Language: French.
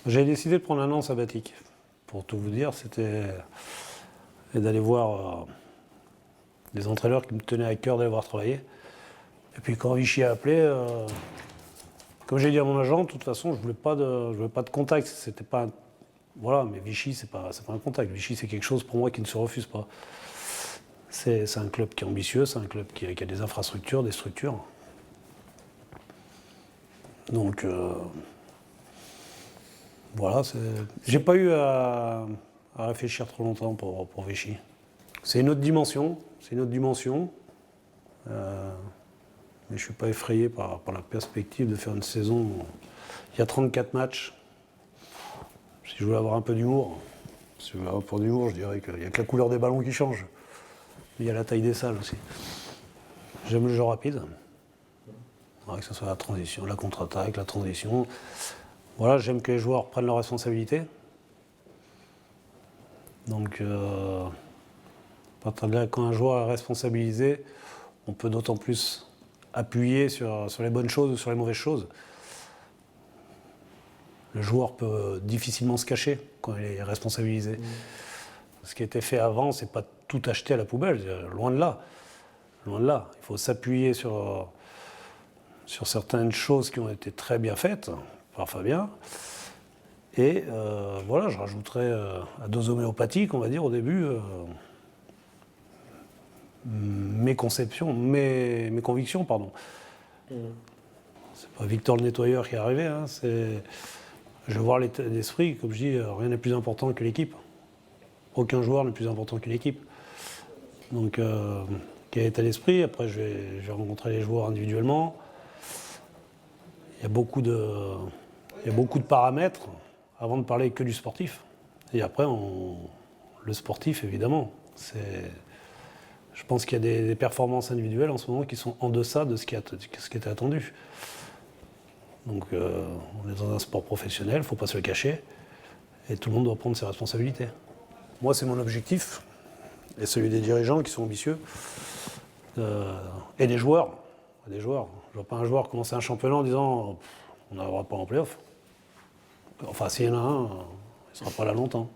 J'ai décidé de prendre un an sabbatique. Pour tout vous dire, c'était et d'aller voir des entraîneurs qui me tenaient à cœur d'aller voir travailler. Et puis quand Vichy a appelé, comme j'ai dit à mon agent, de toute façon, je voulais pas de contact. C'était pas voilà, mais Vichy, c'est pas un contact. Vichy, c'est quelque chose pour moi qui ne se refuse pas. C'est un club qui est ambitieux, c'est un club qui a des infrastructures, des structures. Donc voilà, j'ai pas eu à réfléchir trop longtemps pour Vichy. C'est une autre dimension, mais je suis pas effrayé par la perspective de faire une saison. Il y a 34 matchs. Si je voulais avoir un peu d'humour, si je voulais avoir pour d'humour, je dirais qu'il n'y a que la couleur des ballons qui change. Mais il y a la taille des salles aussi. J'aime le jeu rapide. Que ce soit la transition, la contre-attaque, la transition. Voilà, j'aime que les joueurs prennent leurs responsabilités. Donc, à partir de là, quand un joueur est responsabilisé, on peut d'autant plus appuyer sur les bonnes choses ou sur les mauvaises choses. Le joueur peut difficilement se cacher quand il est responsabilisé. Ce qui a été fait avant, c'est pas tout acheter à la poubelle, loin de là. Loin de là. Il faut s'appuyer sur certaines choses qui ont été très bien faites par Fabien. Et voilà, je rajouterais à dose homéopathique, on va dire, au début, mes conceptions, mes convictions, pardon. C'est pas Victor le nettoyeur qui est arrivé, hein, je veux voir l'état d'esprit, comme je dis, rien n'est plus important que l'équipe. Aucun joueur n'est plus important que l'équipe. Donc, quel est l'état d'esprit? Après, je vais rencontrer les joueurs individuellement. Il y a beaucoup de paramètres avant de parler que du sportif. Et après, le sportif, évidemment. Je pense qu'il y a des performances individuelles en ce moment qui sont en deçà de ce qui était attendu. Donc, on est dans un sport professionnel, il ne faut pas se le cacher. Et tout le monde doit prendre ses responsabilités. Moi, c'est mon objectif, et celui des dirigeants qui sont ambitieux, et des joueurs. Je ne vois pas un joueur commencer un championnat en disant on n'aura pas en play-off. Enfin, s'il y en a un, il ne sera pas là longtemps.